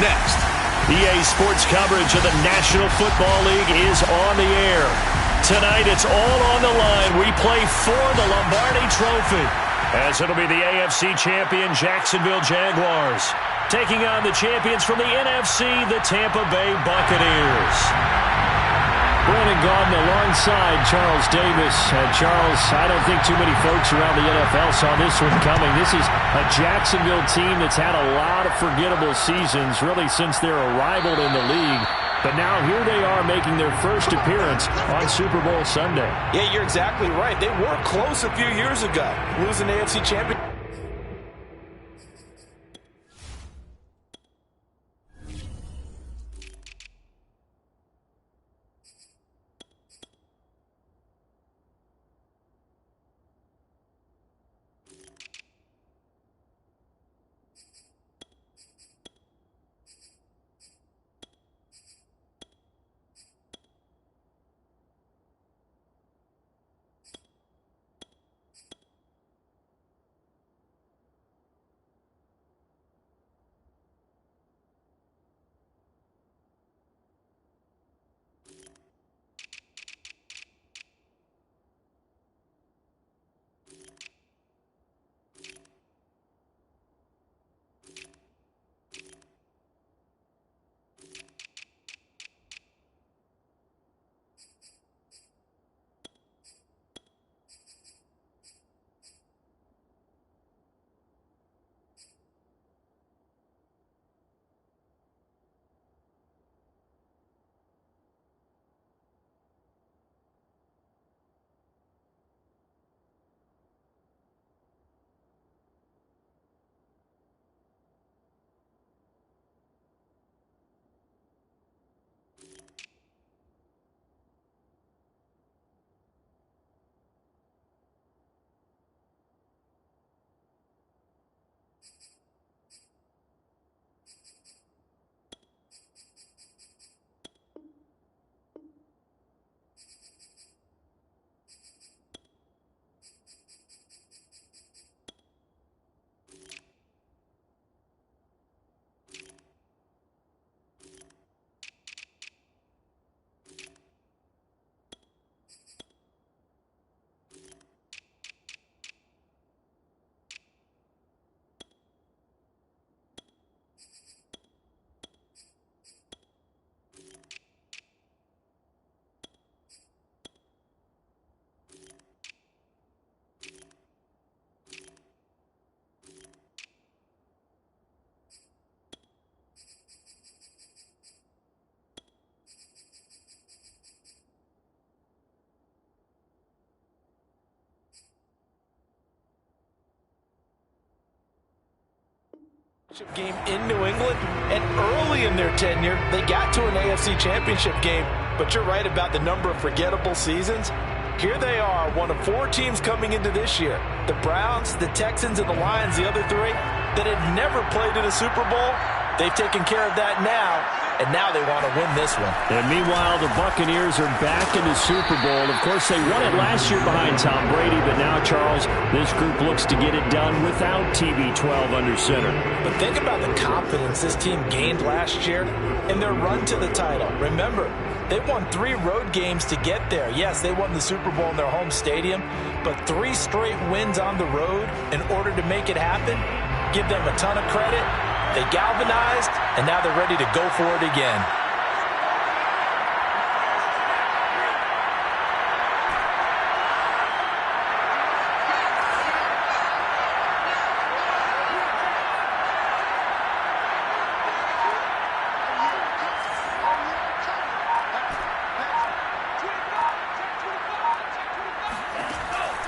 next. EA Sports coverage of the National Football League is on the air. Tonight, it's all on the line. We play for the Lombardi Trophy, as it'll be the AFC champion Jacksonville Jaguars taking on the champions from the NFC, the Tampa Bay Buccaneers. Brandon Gaudin alongside Charles Davis. Charles, I don't think too many folks around the NFL saw this one coming. This is a Jacksonville team that's had a lot of forgettable seasons, really since their arrival in the league. But now here they are making their first appearance on Super Bowl Sunday. Yeah, you're exactly right. They were close a few years ago, losing the AFC Championship. Game in New England, and early in their tenure, they got to an AFC Championship game. But you're right about the number of forgettable seasons. Here they are, one of 4 teams coming into this year. The Browns, the Texans, and the Lions, the other 3, that had never played in a Super Bowl. They've taken care of that now, and now they want to win this one. And meanwhile, the Buccaneers are back in the Super Bowl. Of course, they won it last year behind Tom Brady, but now, Charles, this group looks to get it done without TB12 under center. But think about the confidence this team gained last year in their run to the title. Remember, they won 3 road games to get there. Yes, they won the Super Bowl in their home stadium, but 3 straight wins on the road in order to make it happen. Give them a ton of credit. They galvanized, and now they're ready to go for it again.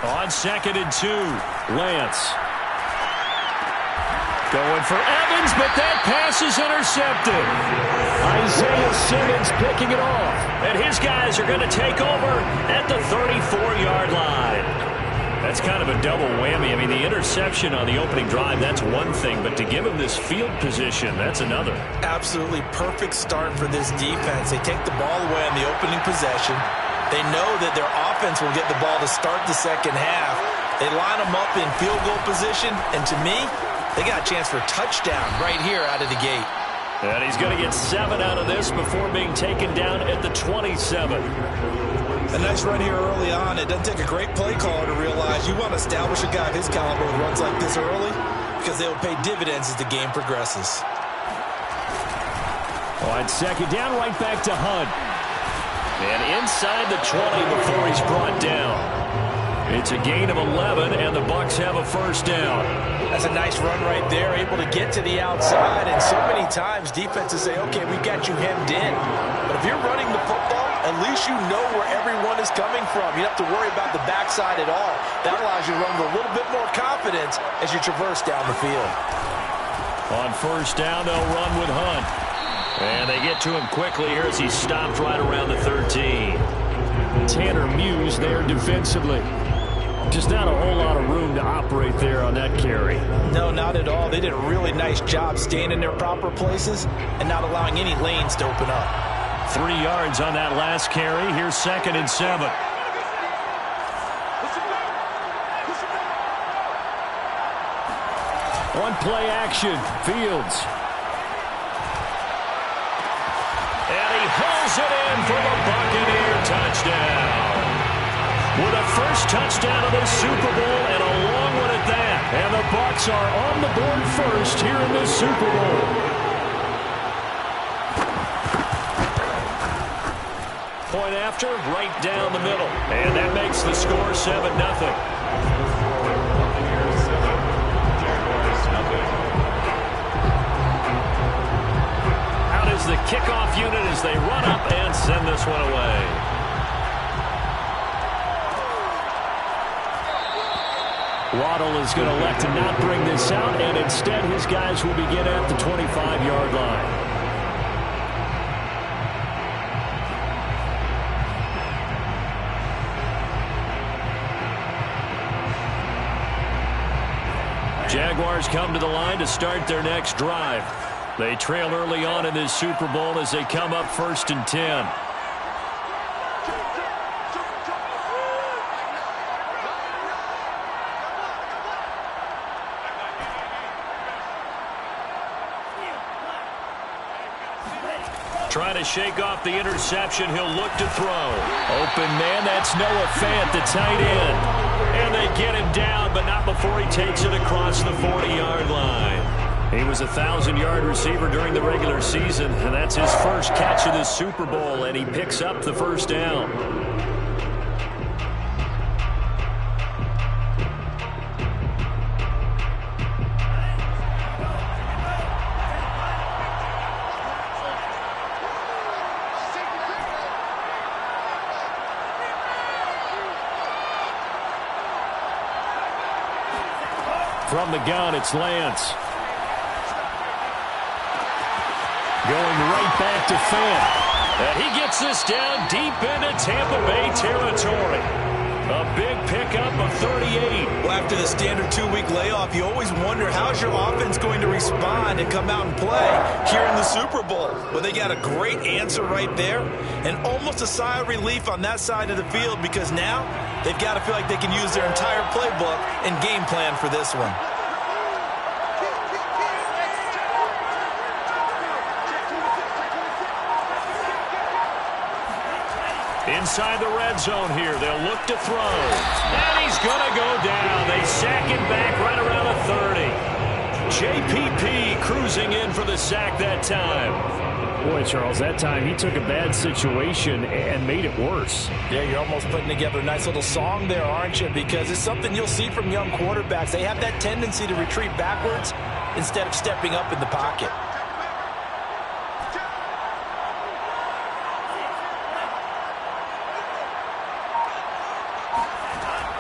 On 2nd and 2, Lance. Going for Evans, but that pass is intercepted. Isaiah Simmons picking it off. And his guys are going to take over at the 34-yard line. That's kind of a double whammy. I mean, the interception on the opening drive, that's one thing. But to give him this field position, that's another. Absolutely perfect start for this defense. They take the ball away on the opening possession. They know that their offense will get the ball to start the second half. They line them up in field goal position. And to me, they got a chance for a touchdown right here out of the gate. And he's going to get 7 out of this before being taken down at the 27. A nice run here early on. It doesn't take a great play caller to realize you want to establish a guy of his caliber with runs like this early because they will pay dividends as the game progresses. On second down, right back to Hunt. And inside the 20 before he's brought down. It's a gain of 11, and the Bucs have a first down. That's a nice run right there, able to get to the outside. And so many times defenses say, okay, we got you hemmed in. But if you're running the football, at least you know where everyone is coming from. You don't have to worry about the backside at all. That allows you to run with a little bit more confidence as you traverse down the field. On first down, they'll run with Hunt. And they get to him quickly here as he's stopped right around the 13. Tanner Muse there defensively. Just not a whole lot of room to operate there on that carry. No, not at all. They did a really nice job staying in their proper places and not allowing any lanes to open up. 3 yards on that last carry. Here's 2nd and 7. One play action. Fields. And he hauls it in for the Buccaneer touchdown. With a first touchdown of the Super Bowl and a long one at that. And the Bucs are on the board first here in the Super Bowl. Point after, right down the middle. And that makes the score 7-0. Out is the kickoff unit as they run up and send this one away. Waddle is going to elect to not bring this out, and instead his guys will begin at the 25-yard line. Jaguars come to the line to start their next drive. They trail early on in this Super Bowl as they come up 1st and 10. Trying to shake off the interception. He'll look to throw. Open man, that's Noah Fant, the tight end. And they get him down, but not before he takes it across the 40-yard line. He was a 1,000-yard receiver during the regular season, and that's his first catch of the Super Bowl, and he picks up the first down. From the gun, it's Lance. Going right back to Fant. And he gets this down deep into Tampa Bay territory. A big pickup of 38. Well, after the standard 2-week layoff, you always wonder how's your offense going to respond and come out and play here in the Super Bowl. Well, they got a great answer right there and almost a sigh of relief on that side of the field because now they've got to feel like they can use their entire playbook and game plan for this one. Inside the red zone here, they'll look to throw. And he's going to go down. They sack him back right around the 30. JPP cruising in for the sack that time. Boy, Charles, that time he took a bad situation and made it worse. Yeah, you're almost putting together a nice little song there, aren't you? Because it's something you'll see from young quarterbacks. They have that tendency to retreat backwards instead of stepping up in the pocket.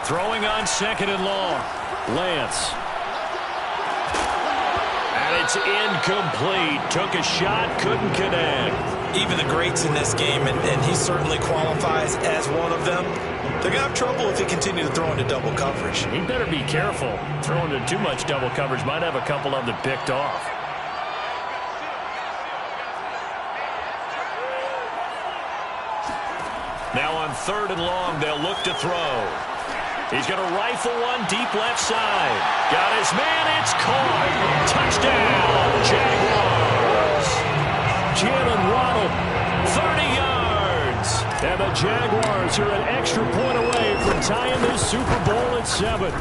Throwing on 2nd and long. Lance. And it's incomplete. Took a shot, couldn't connect. Even the greats in this game, and he certainly qualifies as one of them, they're going to have trouble if they continue to throw into double coverage. He better be careful. Throwing into too much double coverage might have a couple of them picked off. Now on 3rd and long, they'll look to throw. He's going to rifle one deep left side. Got his man, it's caught. Touchdown, Jaguars. And the Jaguars are an extra point away from tying this Super Bowl at 7.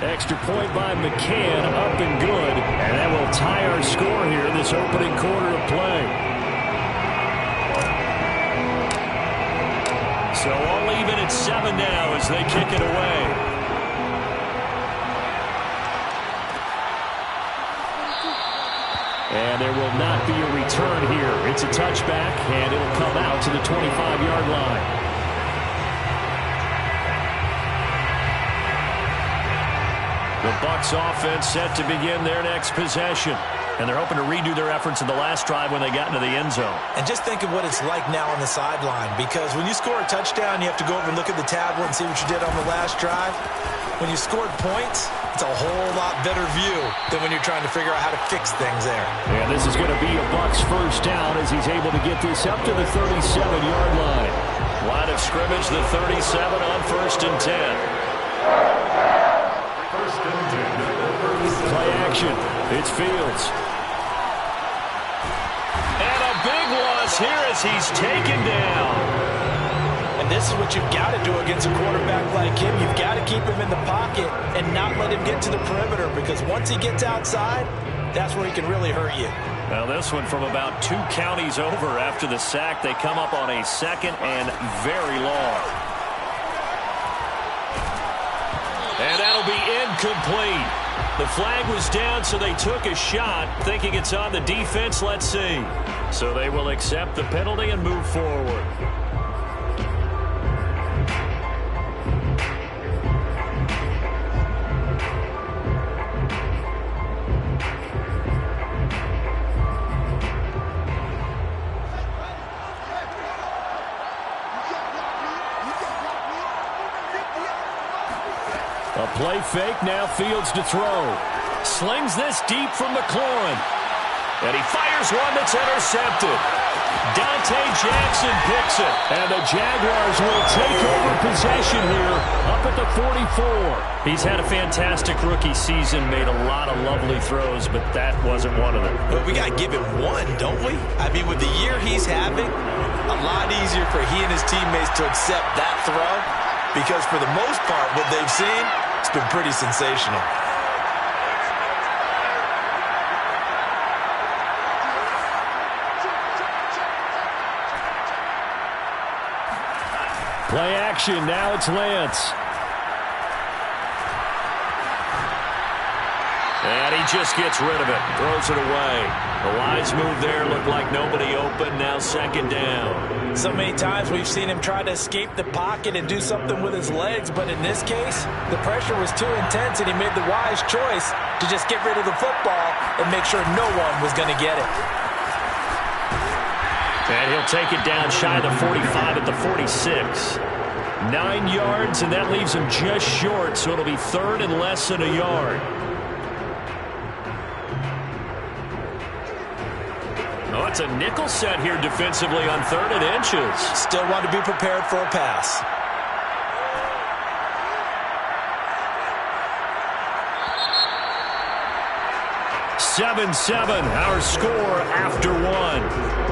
Extra point by McCann, up and good. And that will tie our score here this opening quarter of play. So all even at 7 now as they kick it away. And there will not be a return here. It's a touchback, and it'll come out to the 25-yard line. The Bucs offense set to begin their next possession. And they're hoping to redo their efforts in the last drive when they got into the end zone. And just think of what it's like now on the sideline, because when you score a touchdown, you have to go over and look at the tablet and see what you did on the last drive. When you scored points, it's a whole lot better view than when you're trying to figure out how to fix things there. And this is going to be a Bucs first down as he's able to get this up to the 37-yard line. Line of scrimmage, the 37 on 1st and 10. Play action. It's Fields. And a big loss here as he's taken down. And this is what you've got to do against a quarterback like him. You've got to keep him in the pocket and not let him get to the perimeter, because once he gets outside, that's where he can really hurt you. Well, this one from about 2 counties over after the sack. They come up on a 2nd and very long. And that'll be incomplete. The flag was down, so they took a shot, thinking it's on the defense. Let's see. So they will accept the penalty and move forward. A play fake, now Fields to throw. Slings this deep from McLaurin. And he fires one that's intercepted. Dante Jackson picks it. And the Jaguars will take over possession here up at the 44. He's had a fantastic rookie season, made a lot of lovely throws, but that wasn't one of them. But we got to give him one, don't we? I mean, with the year he's having, a lot easier for he and his teammates to accept that throw, because for the most part, what they've seen, it's been pretty sensational. Play action, now it's Lance. And he just gets rid of it, throws it away. The wise move there, looked like nobody open, now 2nd down. So many times we've seen him try to escape the pocket and do something with his legs, but in this case, the pressure was too intense and he made the wise choice to just get rid of the football and make sure no one was going to get it. And he'll take it down shy of the 45 at the 46. 9 yards, and that leaves him just short, so it'll be 3rd and less than a yard. Oh, it's a nickel set here defensively on 3rd and inches. Still want to be prepared for a pass. (7-7), our score after 1.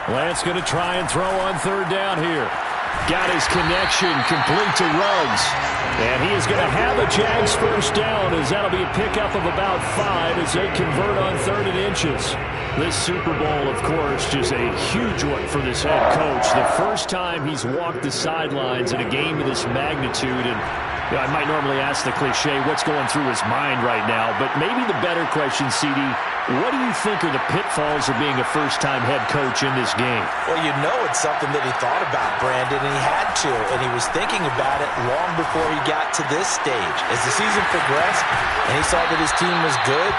Lance going to try and throw on 3rd down here. Got his connection complete to Ruggs. And he is going to have a Jags first down, as that'll be a pickup of about 5 as they convert on 3rd and inches. This Super Bowl, of course, just a huge one for this head coach. The first time he's walked the sidelines in a game of this magnitude. And you know, I might normally ask the cliche, what's going through his mind right now? But maybe the better question, CD, What do you think are the pitfalls of being a first-time head coach in this game? Well, you know it's something that he thought about, Brandon, and he had to. And he was thinking about it long before he got to this stage. As the season progressed and he saw that his team was good,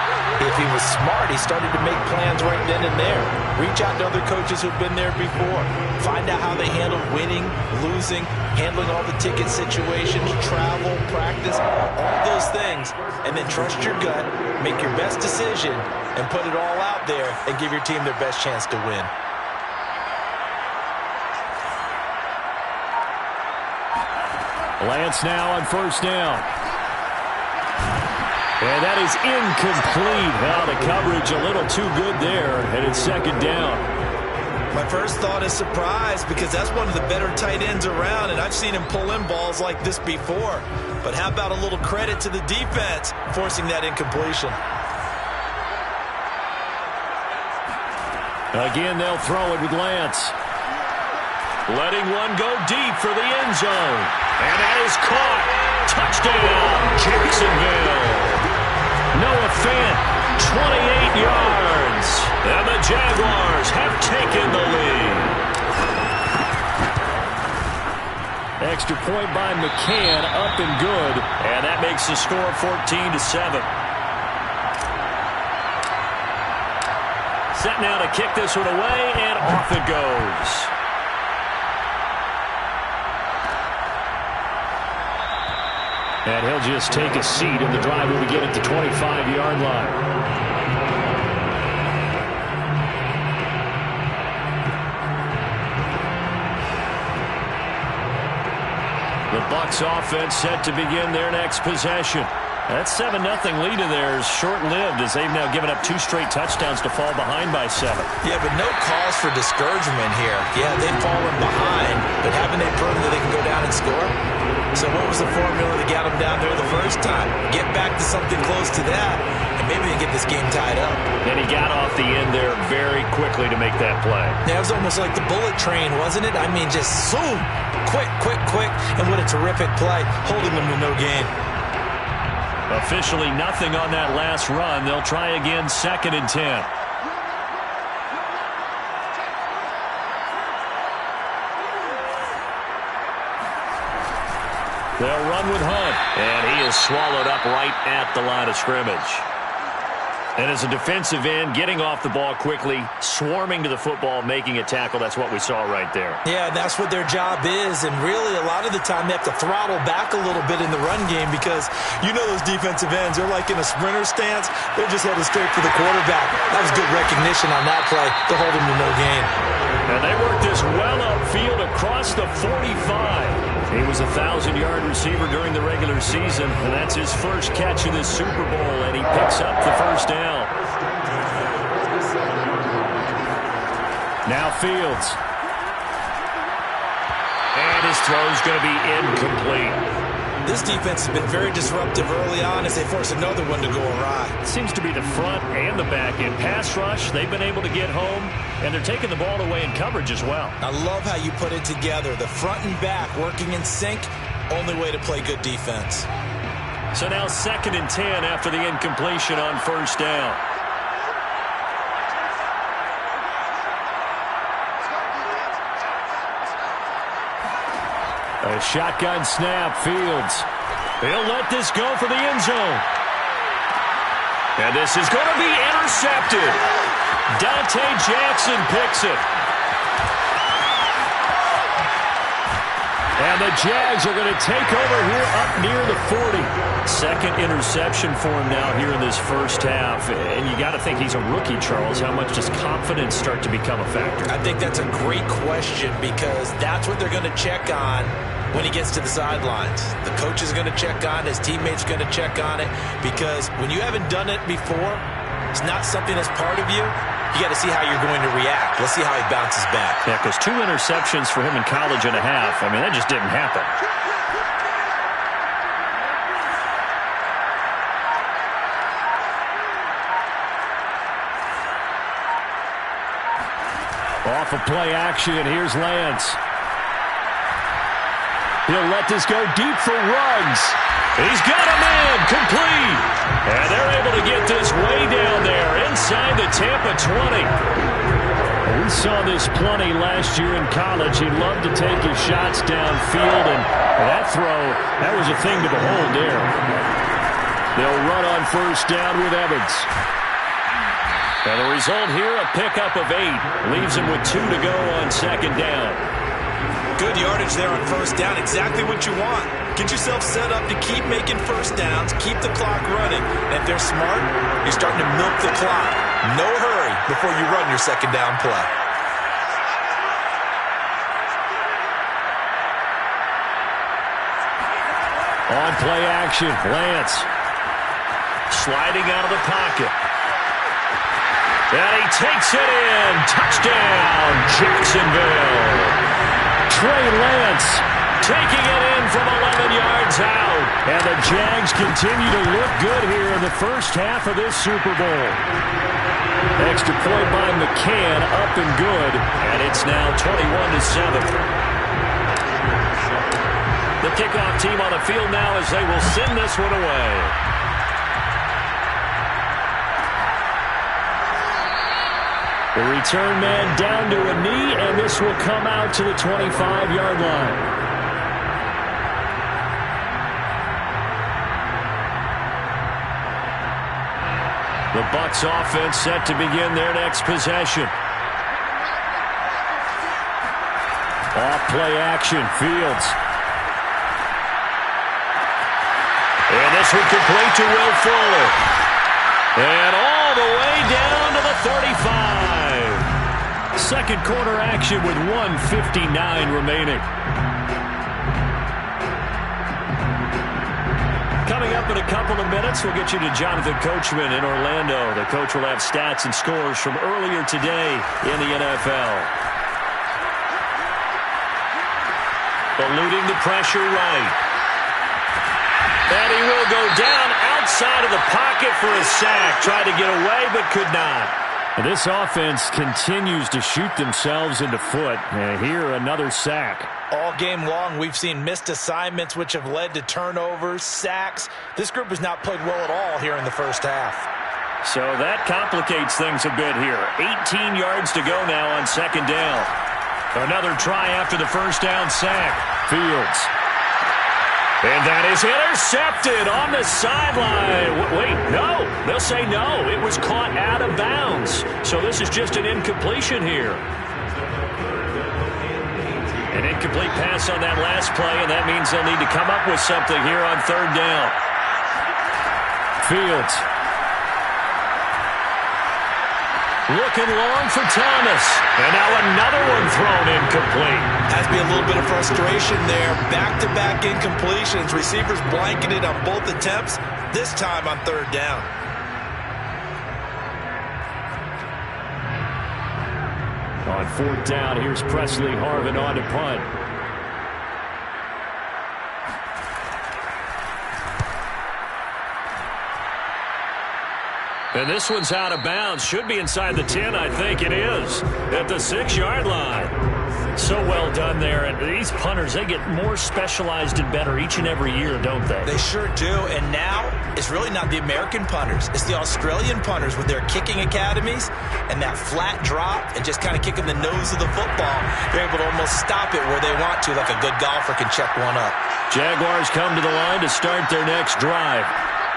if he was smart, he started to make plans right then and there. Reach out to other coaches who've been there before. Find out how they handled winning, losing, handling all the ticket situations, travel, practice, all those things. And then trust your gut, make your best decision, and put it all out there and give your team their best chance to win. Lance now on first down. And that is incomplete. Now the coverage a little too good there, and it's second down. My first thought is surprise, because that's one of the better tight ends around, and I've seen him pull in balls like this before. But how about a little credit to the defense forcing that incompletion? Again, they'll throw it with Lance. Letting one go deep for the end zone. And that is caught. Touchdown, Jacksonville. Noah Fant, 28 yards. And the Jaguars have taken the lead. Extra point by McCann, up and good. And that makes the score 14-7. Set now to kick this one away, and off it goes. And he'll just take a seat in the drive when we get at the 25-yard line. The Bucs offense set to begin their next possession. That 7-0 lead of theirs short-lived, as they've now given up 2 straight touchdowns to fall behind by 7. Yeah, but no cause for discouragement here. Yeah, they've fallen behind, but haven't they proven that they can go down and score? So what was the formula that got them down there the first time? Get back to something close to that, and maybe they get this game tied up. And he got off the end there very quickly to make that play. Yeah, it was almost like the bullet train, wasn't it? I mean, just zoom, quick, and what a terrific play, holding them to no gain. Officially nothing on that last run. They'll try again, 2nd and 10. They'll run with Hunt. And he is swallowed up right at the line of scrimmage. And as a defensive end, getting off the ball quickly, swarming to the football, making a tackle, that's what we saw right there. Yeah, that's what their job is, and really a lot of the time they have to throttle back a little bit in the run game, because you know those defensive ends, they're like in a sprinter stance, they're just headed straight for the quarterback. That was good recognition on that play to hold him to no gain. And they worked this well upfield across the 45. He was a 1,000-yard receiver during the regular season, and that's his first catch of this Super Bowl, and he picks up the first down. Now Fields. And his throw's going to be incomplete. This defense has been very disruptive early on as they force another one to go awry. It seems to be the front and the back end. Pass rush, they've been able to get home, and they're taking the ball away in coverage as well. I love how you put it together. The front and back working in sync, only way to play good defense. So now 2nd and 10 after the incompletion on first down. A shotgun snap, Fields. He'll let this go for the end zone. And this is going to be intercepted. Dante Jackson picks it. And the Jags are going to take over here up near the 40. 2nd interception for him now here in this first half. And you got to think he's a rookie, Charles. How much does confidence start to become a factor? I think that's a great question, because that's what they're going to check on when he gets to the sidelines. The coach is going to check on it. His teammates going to check on it, because when you haven't done it before, it's not something that's part of you. You got to see how you're going to react. Let's see how he bounces back. Yeah, because 2 interceptions for him in college and a half. I mean, that just didn't happen. Off of play action, here's Lance. He'll let this go deep for Ruggs. He's got a man complete. And they're able to get this way down there inside Tampa 20. We saw this plenty last year in college. He loved to take his shots downfield, and that throw, that was a thing to behold there. They'll run on first down with Evans. And the result here, a pickup of 8. Leaves him with 2 to go on second down. Good yardage there on first down. Exactly what you want. Get yourself set up to keep making first downs, keep the clock running. And if they're smart, you're starting to milk the clock. No hurry before you run your second down play. On play action, Lance. Sliding out of the pocket. And he takes it in. Touchdown, Jacksonville. Trey Lance taking it in from 11 yards out. And the Jags continue to look good here in the first half of this Super Bowl. Extra point by McCann, up and good. And it's now 21-7. The kickoff team on the field now as they will send this one away. The return man down to a knee, and this will come out to the 25-yard line. The Bucs offense set to begin their next possession. Off play action, Fields. And this one complete to Will Fuller. And all the way down to the 35. Second quarter action with 1:59 remaining. Coming up in a couple of minutes, we'll get you to Jonathan Coachman in Orlando. The coach will have stats and scores from earlier today in the NFL. Eluding the pressure right. And he will go down outside of the pocket for a sack. Tried to get away, but could not. And this offense continues to shoot themselves in the foot. And here, another sack. All game long, we've seen missed assignments, which have led to turnovers, sacks. This group has not played well at all here in the first half. So that complicates things a bit here. 18 yards to go now on second down. Another try after the first down sack. Fields. And that is intercepted on the sideline. Wait, no. They'll say no. It was caught out of bounds. So this is just an incompletion here. An incomplete pass on that last play, and that means they'll need to come up with something here on third down. Fields. Looking long for Thomas. And now another one thrown incomplete. Has to be a little bit of frustration there. Back-to-back incompletions. Receivers blanketed on both attempts, this time on third down. On fourth down, here's Presley Harvin on to punt. And this one's out of bounds. Should be inside the 10, I think it is. At the 6-yard line. So well done there. And these punters, they get more specialized and better each and every year, don't they? They sure do. And now, it's really not the American punters. It's the Australian punters with their kicking academies and that flat drop and just kind of kicking the nose of the football. They're able to almost stop it where they want to, like a good golfer can check one up. Jaguars come to the line to start their next drive.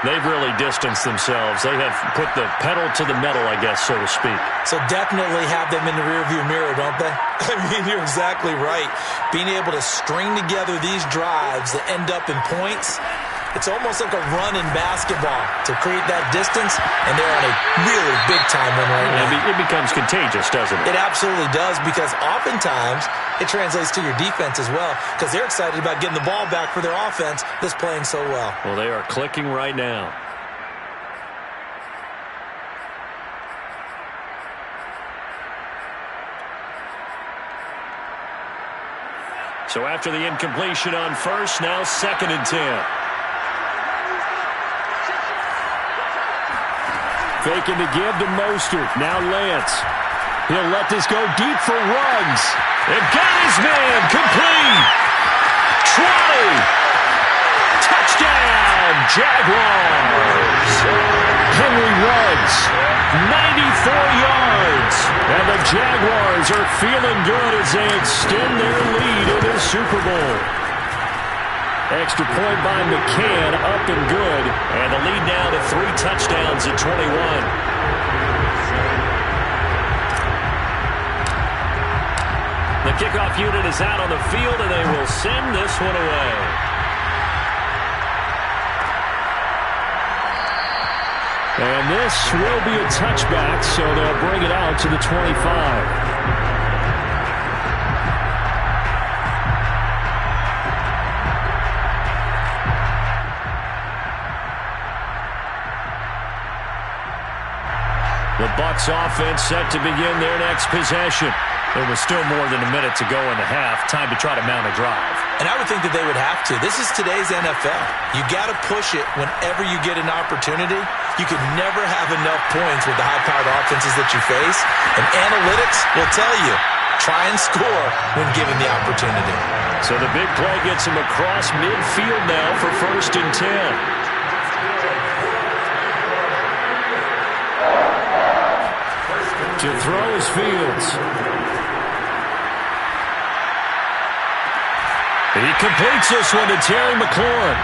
They've really distanced themselves. They have put the pedal to the metal, I guess, so to speak. So definitely have them in the rearview mirror, don't they? I mean, you're exactly right. Being able to string together these drives that end up in points, it's almost like a run in basketball to create that distance, and they're on a really big-time one right now. It becomes contagious, doesn't it? It absolutely does, because oftentimes it translates to your defense as well, because they're excited about getting the ball back for their offense that's playing so well. Well, they are clicking right now. So after the incompletion on first, now 2nd and 10. Faking to give to Mostert. Now Lance. He'll let this go deep for Ruggs. And got his man. Complete. Trolley. Touchdown, Jaguars. Henry Ruggs. 93 4 yards. And the Jaguars are feeling good as they extend their lead in this Super Bowl. Extra point by McCann, up and good. And the lead now to 3 touchdowns at 21. The kickoff unit is out on the field, and they will send this one away. And this will be a touchback, so they'll bring it out to the 25. The Bucs offense set to begin their next possession. There was still more than a minute to go in the half. Time to try to mount a drive. And I would think that they would have to. This is today's NFL. You got to push it whenever you get an opportunity. You can never have enough points with the high-powered offenses that you face. And analytics will tell you, try and score when given the opportunity. So the big play gets him across midfield now for 1st and 10. To throw is Fields. He completes this one to Terry McLaurin.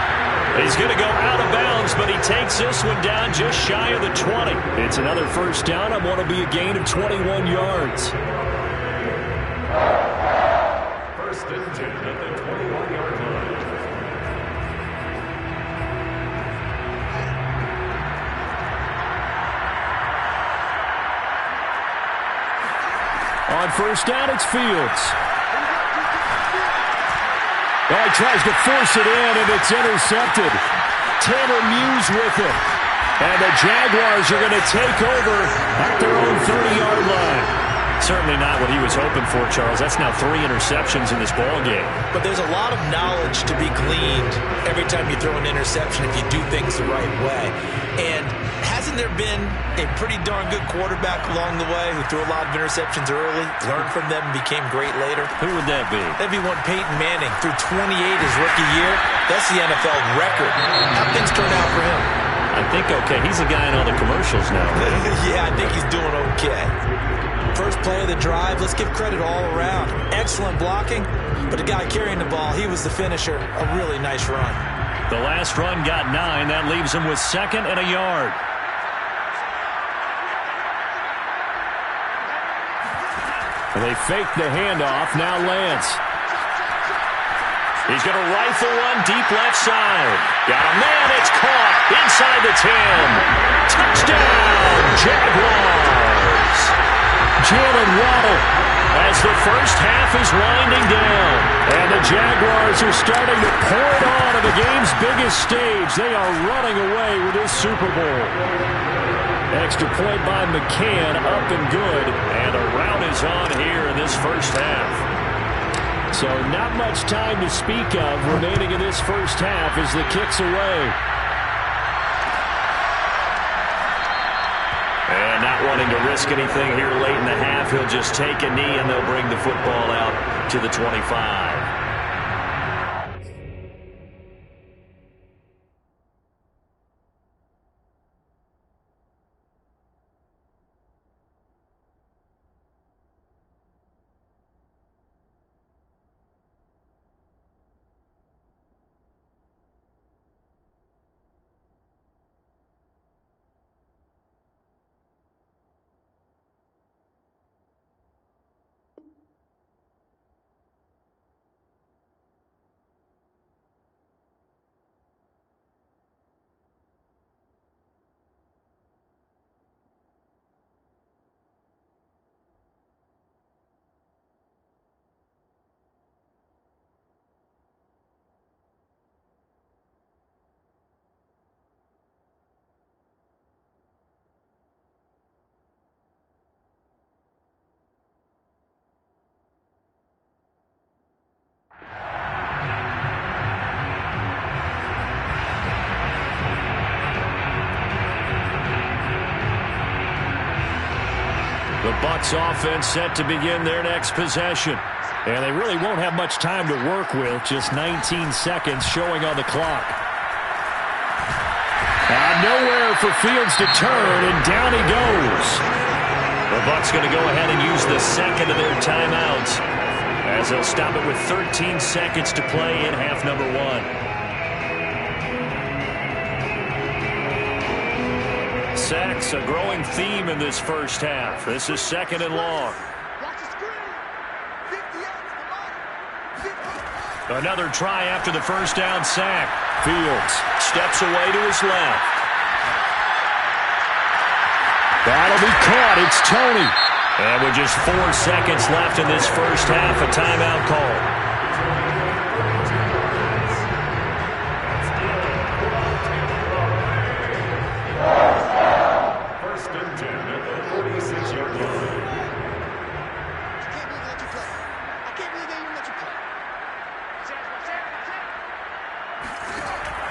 He's going to go out of bounds, but he takes this one down just shy of the 20. It's another 1st down and want to be a gain of 21 yards. 1st and 10 at the 21-yard line. On 1st down, it's Fields. Oh, he tries to force it in, and it's intercepted. Tanner Muse with it. And the Jaguars are going to take over at their own 30-yard line. Certainly not what he was hoping for, Charles. That's now 3 interceptions in this ballgame. But there's a lot of knowledge to be gleaned every time you throw an interception if you do things the right way. And hasn't there been a pretty darn good quarterback along the way who threw a lot of interceptions early, learned from them, and became great later? Who would that be? That'd be one Peyton Manning. Threw 28 his rookie year. That's the NFL record. How things turn out for him? I think okay. He's the guy in all the commercials now. Yeah, I think he's doing okay. First play of the drive, let's give credit all around. Excellent blocking, but the guy carrying the ball, he was the finisher. A really nice run. The last run got 9. That leaves him with 2nd and a yard. And they fake the handoff. Now Lance. He's going to rifle one deep left side. Got a man. It's caught inside the 10. Touchdown, Jaguars. Jalen Waddle as the first half is winding down. And the Jaguars are starting to pour it on the game's biggest stage. They are running away with this Super Bowl. Extra point by McCann, up and good. And a rout is on here in this first half. So not much time to speak of remaining in this first half as the kick's away. And not wanting to risk anything here late in the half, he'll just take a knee and they'll bring the football out to the 25. The Bucs offense set to begin their next possession. And they really won't have much time to work with. Just 19 seconds showing on the clock. Nowhere for Fields to turn, and down he goes. The Bucs going to go ahead and use the second of their timeouts as they'll stop it with 13 seconds to play in half number 1. Sacks, a growing theme in this first half. This is 2nd and long. Another try after the first down sack. Fields steps away to his left. That'll be caught. It's Tony. And with just 4 seconds left in this first half, a timeout call. First and 10 at the 46-yard line.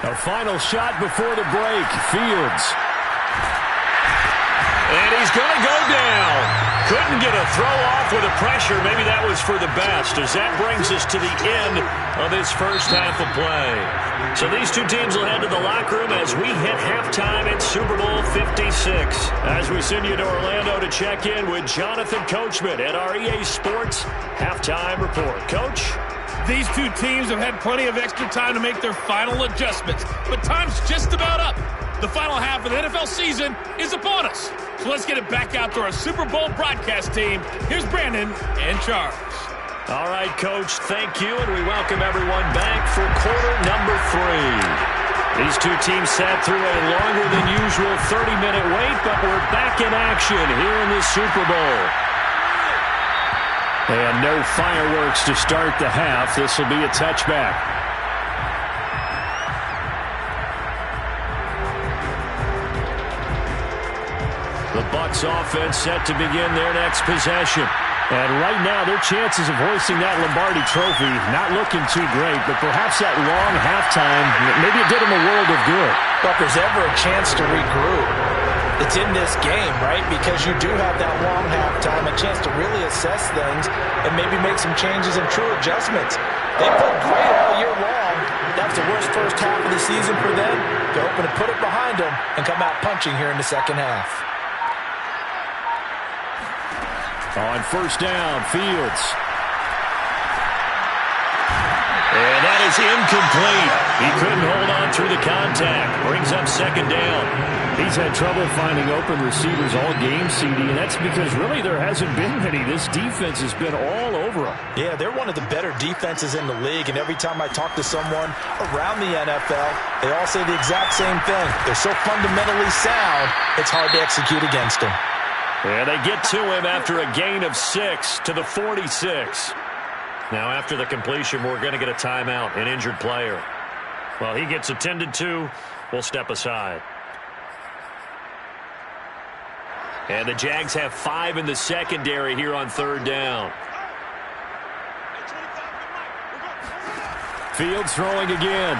A final shot before the break. Fields. And he's going to go down. Couldn't get a throw off with the pressure. Maybe that was for the best, as that brings us to the end of this first half of play. So these two teams will head to the locker room as we hit halftime in Super Bowl 56. As we send you to Orlando to check in with Jonathan Coachman at our EA Sports Halftime Report. Coach? These two teams have had plenty of extra time to make their final adjustments, but time's just about up. The final half of the NFL season is upon us. So let's get it back out to our Super Bowl broadcast team. Here's Brandon and Charles. All right, Coach, thank you, and we welcome everyone back for quarter number 3. These two teams sat through a longer than usual 30-minute wait, but we're back in action here in the Super Bowl. And no fireworks to start the half. This will be a touchback. The Bucs offense set to begin their next possession. And right now, their chances of hoisting that Lombardi trophy not looking too great, but perhaps that long halftime, maybe it did them a world of good. But if there's ever a chance to regroup, it's in this game, right? Because you do have that long halftime, a chance to really assess things and maybe make some changes and true adjustments. They played great all year long. That's the worst first half of the season for them. They're hoping to put it behind them and come out punching here in the second half. On first down, Fields. And that is incomplete. He couldn't hold on through the contact. Brings up second down. He's had trouble finding open receivers all game, CD, and that's because really there hasn't been many. This defense has been all over them. Yeah, they're one of the better defenses in the league, and every time I talk to someone around the NFL, they all say the exact same thing. They're so fundamentally sound, it's hard to execute against them. And they get to him after a gain of 6 to the 46. Now, after the completion, we're going to get a timeout, an injured player. Well, he gets attended to. We'll step aside. And the Jags have 5 in the secondary here on third down. Fields throwing again.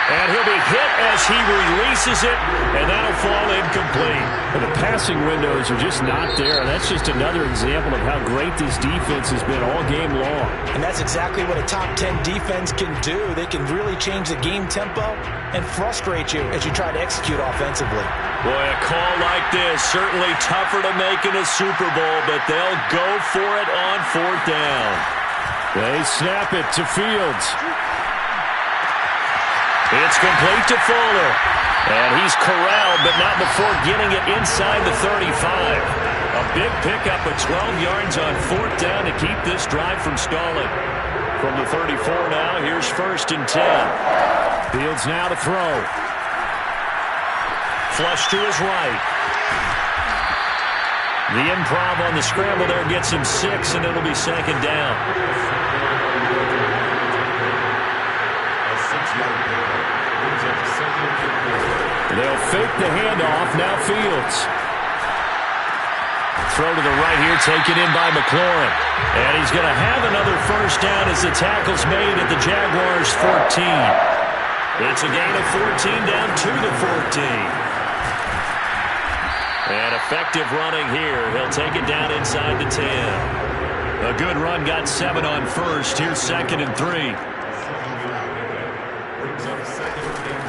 And he'll be hit as he releases it, and that'll fall incomplete. Well, the passing windows are just not there, and that's just another example of how great this defense has been all game long. And that's exactly what a top 10 defense can do. They can really change the game tempo and frustrate you as you try to execute offensively. Boy, a call like this, certainly tougher to make in a Super Bowl, but they'll go for it on fourth down. They snap it to Fields. It's complete to Fuller. And he's corralled, but not before getting it inside the 35. A big pickup of 12 yards on fourth down to keep this drive from stalling. From the 34 now, here's first and 10. Fields now to throw. Flush to his right. The improv on the scramble there gets him 6, and it'll be second down. They'll fake the handoff. Now Fields. Throw to the right here, taken in by McLaurin. And he's going to have another first down as the tackle's made at the Jaguars' 14. It's a gain of 14 down to the 14. And effective running here. He'll take it down inside the 10. A good run, got 7 on first. Here's second and 3.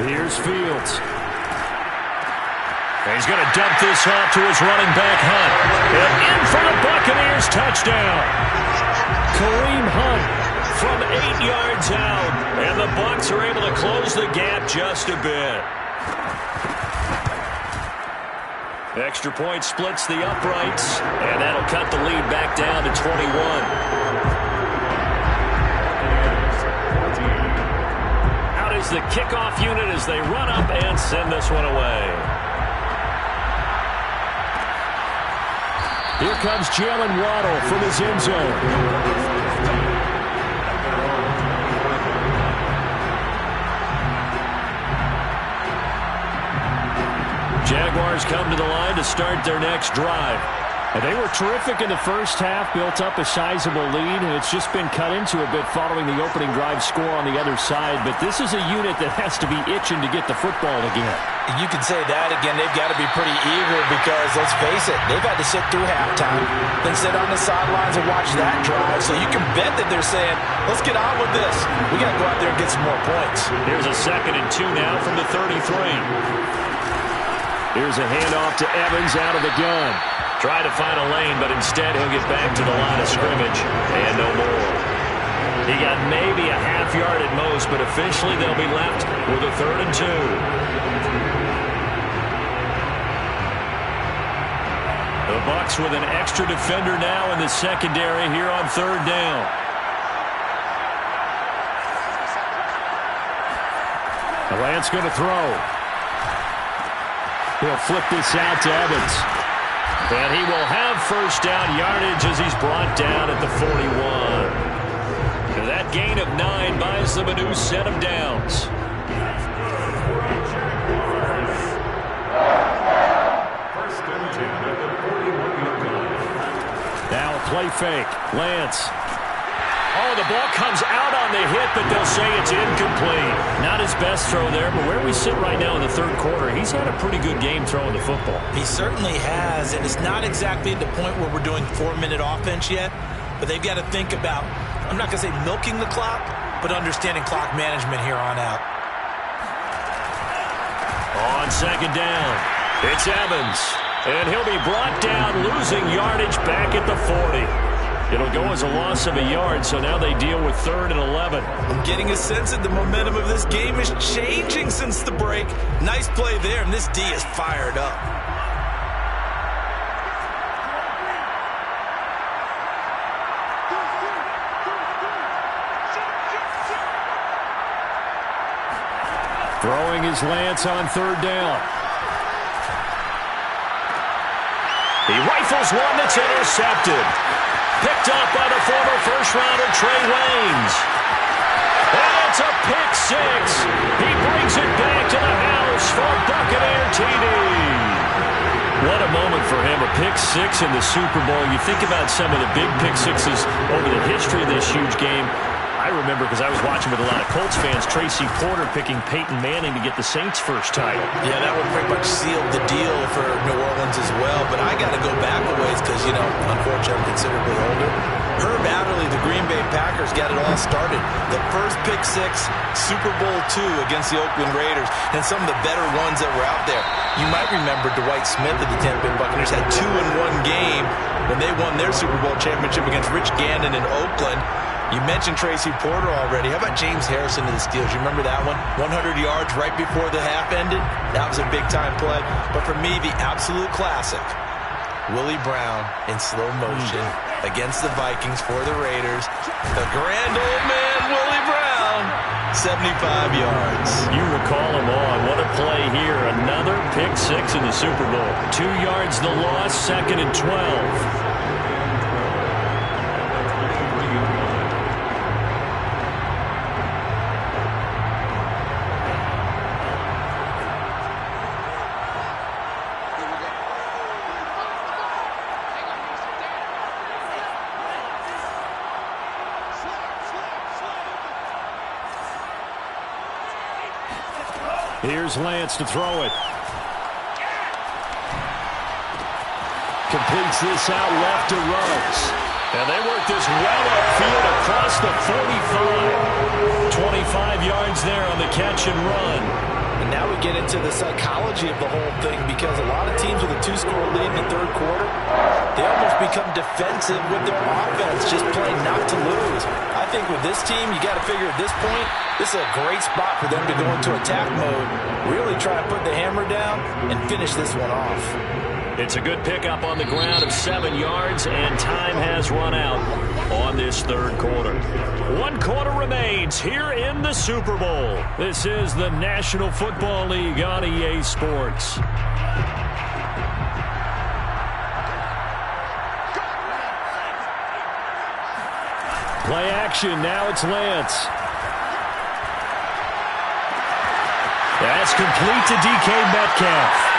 Here's Fields. He's going to dump this off to his running back, Hunt. And in for the Buccaneers touchdown. Kareem Hunt from 8 yards out. And the Bucs are able to close the gap just a bit. Extra point splits the uprights. And that'll cut the lead back down to 21. Is the kickoff unit as they run up and send this one away. Here comes Jalen Waddle from his end zone. Jaguars come to the line to start their next drive. And they were terrific in the first half, built up a sizable lead, and it's just been cut into a bit following the opening drive score on the other side. But this is a unit that has to be itching to get the football again. You can say that again. They've got to be pretty eager because, let's face it, they've had to sit through halftime, then sit on the sidelines and watch that drive. So you can bet that they're saying, let's get on with this. We got to go out there and get some more points. Here's a 2nd and 2 now from the 33. Here's a handoff to Evans out of the gun. Try to find a lane, but instead he'll get back to the line of scrimmage. And no more. He got maybe a half yard at most, but officially they'll be left with a 3rd and 2. The Bucs with an extra defender now in the secondary here on 3rd down. Lance going to throw. He'll flip this out to Evans. And he will have first down yardage as he's brought down at the 41. And that gain of 9 buys them a new set of downs. First and 10 at the 41-yard line. Now a play fake. Lance. Oh, the ball comes out on the hit, but they'll say it's incomplete. Not his best throw there, but where we sit right now in the 3rd quarter, he's had a pretty good game throwing the football. He certainly has, and it's not exactly at the point where we're doing 4-minute offense yet, but they've got to think about, I'm not going to say milking the clock, but understanding clock management here on out. On 2nd down, it's Evans, and he'll be brought down, losing yardage back at the 40. It'll go as a loss of a yard, so now they deal with 3rd and 11. I'm getting a sense that the momentum of this game is changing since the break. Nice play there, and this D is fired up. Throwing his Lance on 3rd down. He rifles one that's intercepted. Picked up by the former first-rounder Trey Waynes. And it's a pick 6. He brings it back to the house for a Buccaneer TD. What a moment for him, a pick 6 in the Super Bowl. You think about some of the big pick 6s over the history of this huge game. I remember, because I was watching with a lot of Colts fans, Tracy Porter picking Peyton Manning to get the Saints' first title. Yeah, that would pretty much seal the deal for New Orleans as well. But I got to go back a ways because, you know, unfortunately I'm considerably older. Herb Adderley, the Green Bay Packers, got it all started. The first pick 6, Super Bowl II against the Oakland Raiders, and some of the better ones that were out there. You might remember Dwight Smith of the Tampa Bay Buccaneers had 2 in one game when they won their Super Bowl championship against Rich Gannon in Oakland. You mentioned Tracy Porter already. How about James Harrison to the Steelers? You remember that one? 100 yards right before the half ended? That was a big-time play. But for me, the absolute classic, Willie Brown in slow motion against the Vikings for the Raiders. The grand old man, Willie Brown, 75 yards. You recall him on. What a play here. Another pick 6 in the Super Bowl. 2 yards the loss, 2nd and 12. Here's Lance to throw it. Completes this out left to Ruggs. And they work this well upfield across the 45. 25 yards there on the catch and run. And now we get into the psychology of the whole thing, because a lot of teams with a 2-score lead in the third quarter, they almost become defensive with their offense, just playing not to lose. I think with this team, you got to figure at this point, this is a great spot for them to go into attack mode, really try to put the hammer down and finish this one off. It's a good pickup on the ground of 7 yards, and time has run out on this third quarter. 1 quarter remains here in the Super Bowl. This is the National Football League on EA Sports. Play action, now it's Lance. That's complete to DK Metcalf.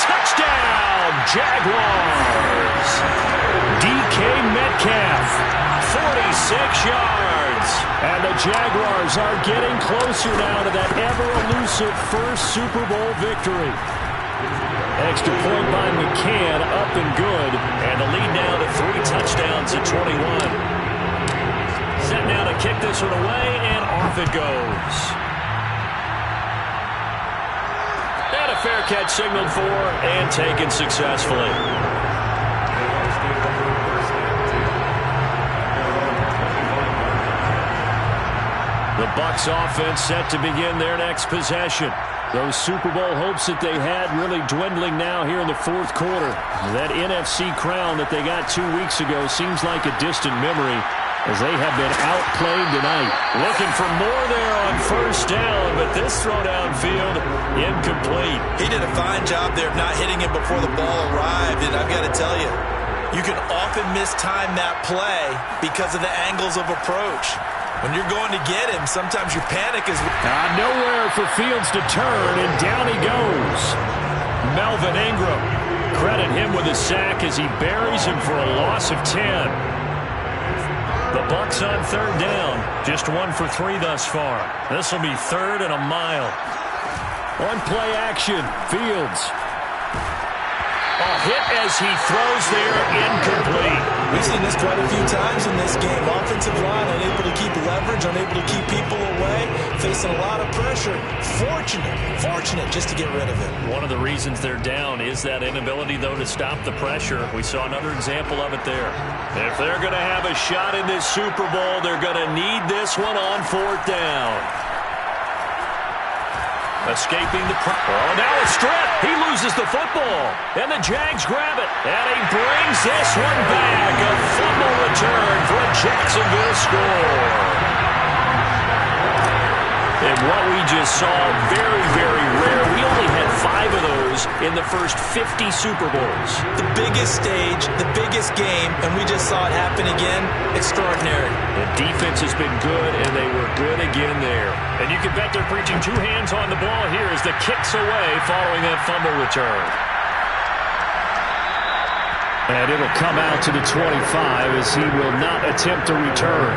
Touchdown, Jaguars. DK Metcalf, 46 yards. And the Jaguars are getting closer now to that ever-elusive first Super Bowl victory. Extra point by McCann, up and good. And the lead now to 3 touchdowns at 21. Set now to kick this one away, and off it goes. And a fair catch signaled for and taken successfully. The Bucs offense set to begin their next possession. Those Super Bowl hopes that they had really dwindling now here in the fourth quarter. That NFC crown that they got 2 weeks ago seems like a distant memory, as they have been outplayed tonight. Looking for more there on first down, but this throw downfield, incomplete. He did a fine job there of not hitting it before the ball arrived, and I've got to tell you, you can often mistime that play because of the angles of approach. When you're going to get him, sometimes your panic is... Nowhere for Fields to turn, and down he goes. Melvin Ingram. Credit him with a sack as he buries him for a loss of 10. The Bucs on third down. Just 1 for 3 thus far. This will be 3rd and a mile. On play action, Fields. A hit as he throws there, incomplete. We've seen this quite a few times in this game. Offensive line unable to keep leverage, unable to keep people away, facing a lot of pressure. Fortunate just to get rid of it. One of the reasons they're down is that inability, though, to stop the pressure. We saw another example of it there. If they're going to have a shot in this Super Bowl, they're going to need this one on 4th down. Escaping the oh, now a strip. He loses the football. And the Jags grab it. And he brings this one back. A fumble return for a Jacksonville score. And what we just saw, very, very rare. We only had 5 of those in the first 50 Super Bowls. The biggest stage, the biggest game, and we just saw it happen again. Extraordinary. The defense has been good, and they were good again there. And you can bet they're preaching 2 hands on the ball here as the kick's away following that fumble return. And it'll come out to the 25 as he will not attempt to return.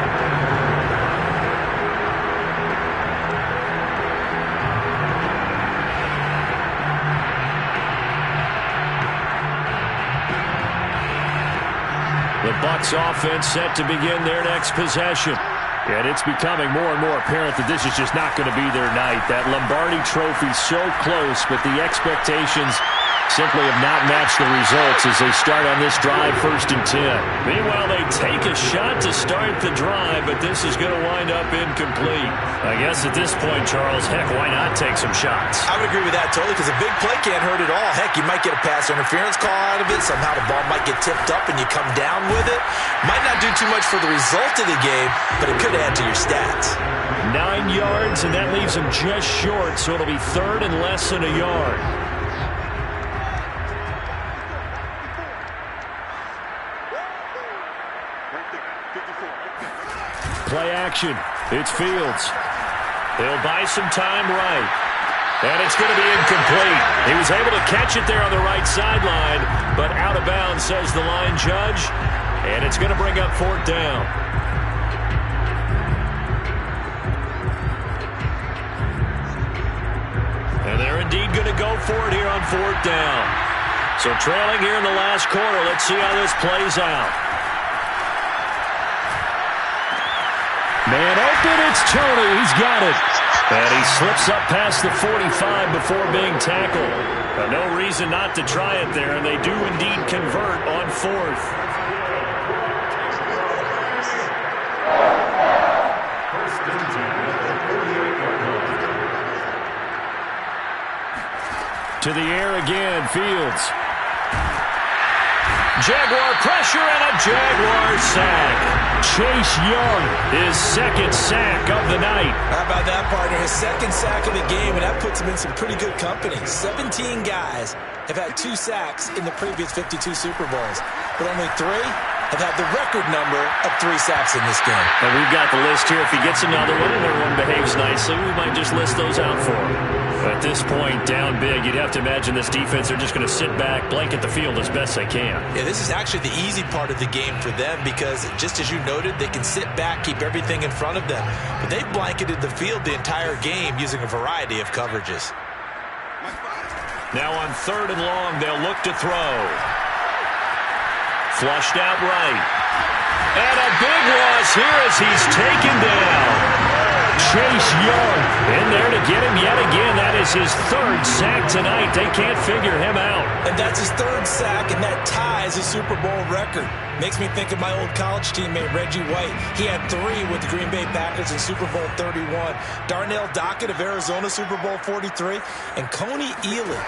The Bucs offense set to begin their next possession. And it's becoming more and more apparent that this is just not going to be their night. That Lombardi trophy so close, but the expectations simply have not matched the results as they start on this drive 1st and 10. Meanwhile, they take a shot to start the drive, but this is going to wind up incomplete. I guess at this point, Charles, heck, why not take some shots? I would agree with that totally, because a big play can't hurt at all. Heck, you might get a pass interference call out of it. Somehow the ball might get tipped up and you come down with it. Might not do too much for the result of the game, but it could add to your stats. 9 yards, and that leaves him just short, so it'll be 3rd and less than a yard. Play action. It's Fields. They'll buy some time right. And it's going to be incomplete. He was able to catch it there on the right sideline, but out of bounds, says the line judge. And it's going to bring up 4th down. And they're indeed going to go for it here on 4th down. So trailing here in the last quarter. Let's see how this plays out. Man open, it's Tony. He's got it. And he slips up past the 45 before being tackled. No reason not to try it there, and they do indeed convert on fourth. First and 10 at the 48-yard line. To the air again, Fields. Jaguar pressure and a Jaguar sack. Chase Young, his second sack of the night. How about that, partner? His second sack of the game, and that puts him in some pretty good company. 17 guys have had 2 sacks in the previous 52 Super Bowls, but only 3 have had the record number of 3 sacks in this game. And we've got the list here. If he gets another one and everyone behaves nicely, we might just list those out for him. At this point, down big, you'd have to imagine this defense, they're just going to sit back, blanket the field as best they can. Yeah, this is actually the easy part of the game for them because, just as you noted, they can sit back, keep everything in front of them. But they've blanketed the field the entire game using a variety of coverages. Now on 3rd and long, they'll look to throw. Flushed out right. And a big loss here as he's taken down. Chase Young in there to get him yet again. That is his 3rd sack tonight. They can't figure him out. And that's his 3rd sack, and that ties his Super Bowl record. Makes me think of my old college teammate, Reggie White. He had 3 with the Green Bay Packers in Super Bowl 31. Darnell Dockett of Arizona, Super Bowl 43. And Coney Ealy,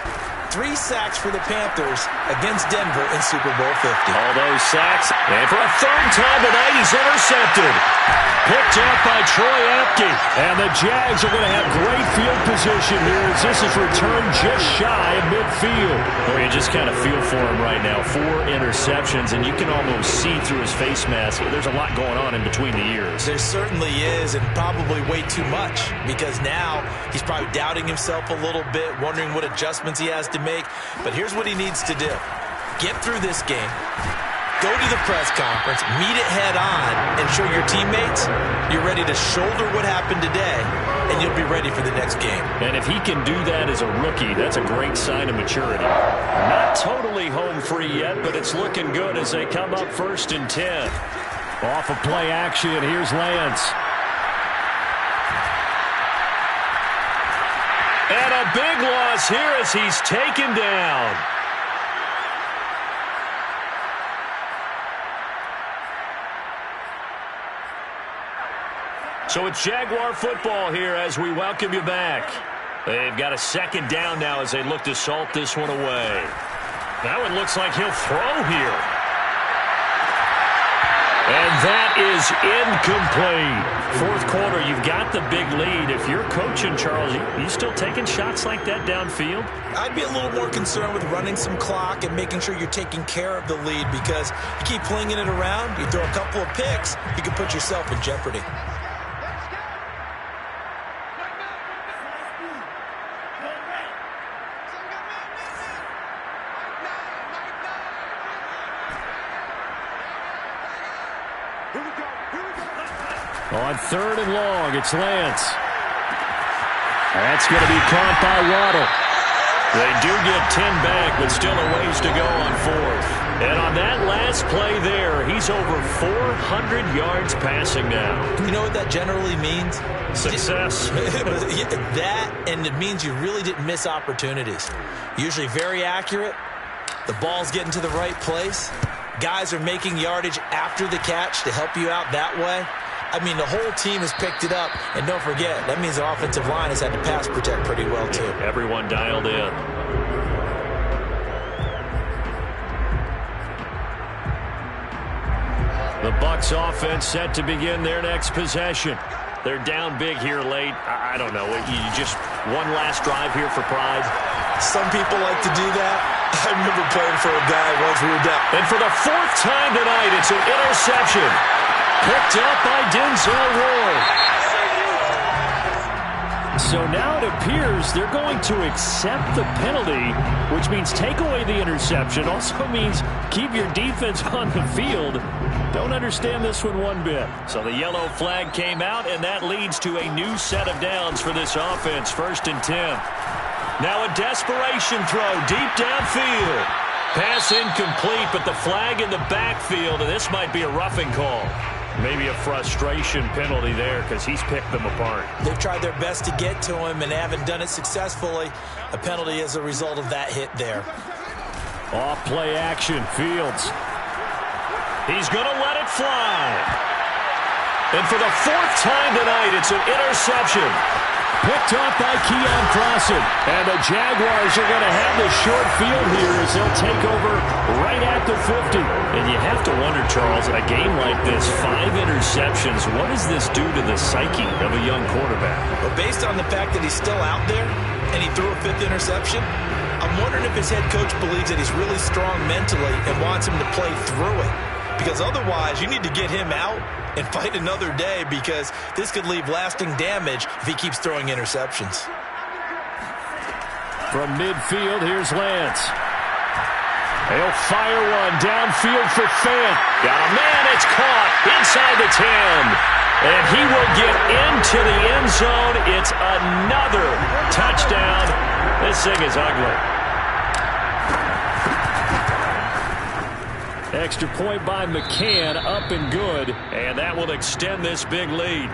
3 sacks for the Panthers against Denver in Super Bowl 50. All those sacks. And for a 3rd time tonight, he's intercepted. Picked up by Troy Apke. And the Jags are going to have great field position here as this is returned just shy of midfield. Well, you just kind of feel for him right now. 4 interceptions, and you can almost see through his face mask. There's a lot going on in between the ears. There certainly is, and probably way too much, because now he's probably doubting himself a little bit, wondering what adjustments he has to make. But here's what he needs to do. Get through this game. Go to the press conference, meet it head on, and show your teammates you're ready to shoulder what happened today, and you'll be ready for the next game. And if he can do that as a rookie, that's a great sign of maturity. Not totally home free yet, but it's looking good as they come up 1st and 10. Off of play action, here's Lance. And a big loss here as he's taken down. So it's Jaguar football here as we welcome you back. They've got a 2nd down now as they look to salt this one away. Now it looks like he'll throw here. And that is incomplete. 4th quarter, you've got the big lead. If you're coaching, Charles, you still taking shots like that downfield? I'd be a little more concerned with running some clock and making sure you're taking care of the lead, because you keep flinging it around, you throw a couple of picks, you can put yourself in jeopardy. On 3rd and long, it's Lance. That's going to be caught by Waddle. They do get 10 back, but still a ways to go on 4th. And on that last play there, he's over 400 yards passing now. You know what that generally means? Success. That, and it means you really didn't miss opportunities. Usually very accurate. The ball's getting to the right place. Guys are making yardage after the catch to help you out that way. I mean, the whole team has picked it up. And don't forget, that means the offensive line has had to pass protect pretty well, too. Everyone dialed in. The Bucs offense set to begin their next possession. They're down big here late. I don't know. You just one last drive here for pride. Some people like to do that. I remember playing for a guy once we were down. And for the 4th time tonight, it's an interception. Picked up by Denzel Ward. So now it appears they're going to accept the penalty, which means take away the interception. Also means keep your defense on the field. Don't understand this one bit. So the yellow flag came out, and that leads to a new set of downs for this offense. 1st and 10. Now a desperation throw deep downfield. Pass incomplete, but the flag in the backfield, and this might be a roughing call. Maybe a frustration penalty there because he's picked them apart. They've tried their best to get to him and haven't done it successfully. A penalty as a result of that hit there. Off play action, Fields. He's going to let it fly. And for the fourth time tonight, it's an interception. Picked off by Keon Clausen. And the Jaguars are going to have the short field here as they'll take over right at the 50. And you have to wonder, Charles, a game like this, 5 interceptions, what does this do to the psyche of a young quarterback? But based on the fact that he's still out there and he threw a 5th interception, I'm wondering if his head coach believes that he's really strong mentally and wants him to play through it. Because otherwise, you need to get him out and fight another day because this could leave lasting damage if he keeps throwing interceptions. From midfield, here's Lance. He'll fire one downfield for Fant. Got a man, it's caught inside the 10. And he will get into the end zone. It's another touchdown. This thing is ugly. Extra point by McCann, up and good. And that will extend this big lead.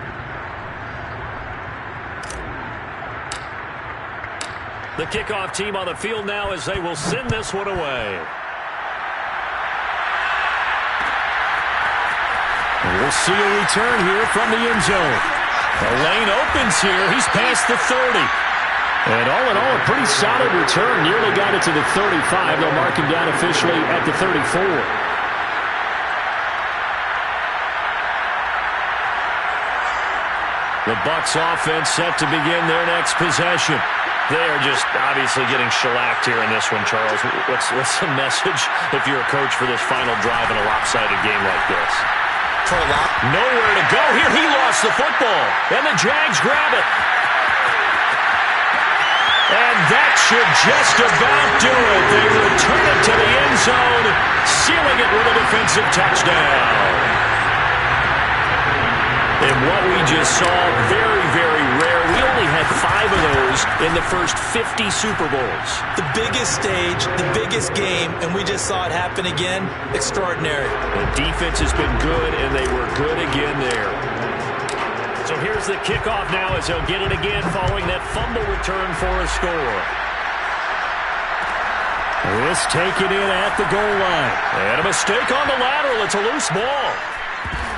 The kickoff team on the field now as they will send this one away. We'll see a return here from the end zone. The lane opens here. He's past the 30. And all in all, a pretty solid return. Nearly got it to the 35. They'll mark him down officially at the 34. The Bucs offense set to begin their next possession. They are just obviously getting shellacked here in this one, Charles. What's the message if you're a coach for this final drive in a lopsided game like this? Nowhere to go here. He lost the football. And the Jags grab it. And that should just about do it. They return it to the end zone, sealing it with a defensive touchdown. And what we just saw, very, very rare. We only had 5 of those in the first 50 Super Bowls. The biggest stage, the biggest game, and we just saw it happen again. Extraordinary. The defense has been good, and they were good again there. So here's the kickoff now as they'll get it again following that fumble return for a score. This taken in at the goal line. And a mistake on the lateral. It's a loose ball.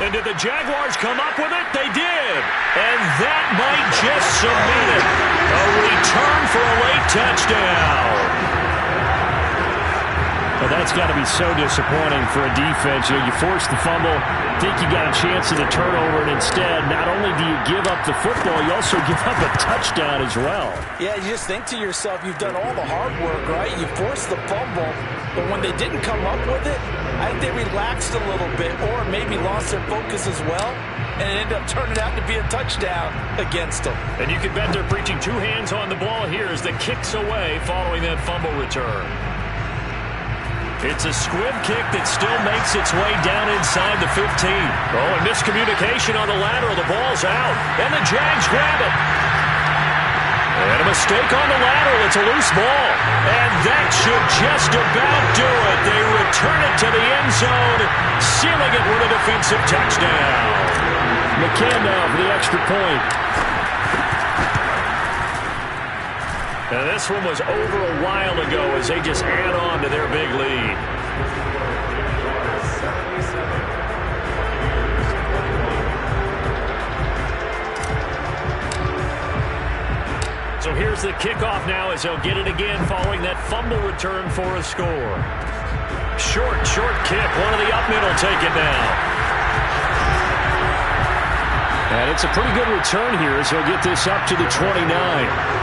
And did the Jaguars come up with it? They did. And that might just cement it. A return for a late touchdown. Well, that's got to be so disappointing for a defense. You force the fumble, think you got a chance at a turnover, and instead, not only do you give up the football, you also give up a touchdown as well. Yeah, you just think to yourself, you've done all the hard work, right? You forced the fumble, but when they didn't come up with it, I think they relaxed a little bit or maybe lost their focus as well, and it ended up turning out to be a touchdown against them. And you can bet they're preaching 2 hands on the ball here as the kick's away following that fumble return. It's a squib kick that still makes its way down inside the 15. Oh, and miscommunication on the lateral. The ball's out, and the Jags grab it. And a mistake on the lateral. It's a loose ball. And that should just about do it. They return it to the end zone, sealing it with a defensive touchdown. McCann now for the extra point. And this one was over a while ago as they just add on to their big lead. So here's the kickoff now as they'll get it again following that fumble return for a score. Short kick. One of the up men will take it now. And it's a pretty good return here as he'll get this up to the 29.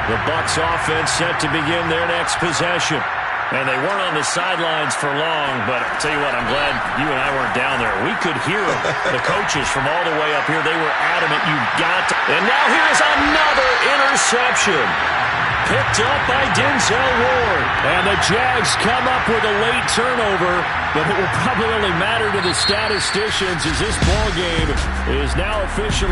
The Bucs offense set to begin their next possession. And they weren't on the sidelines for long, but I'll tell you what, I'm glad you and I weren't down there. We could hear them, the coaches from all the way up here. They were adamant, you've got to. And now here's another interception. Picked up by Denzel Ward. And the Jags come up with a late turnover, but it will probably only matter to the statisticians as this ball game is now officially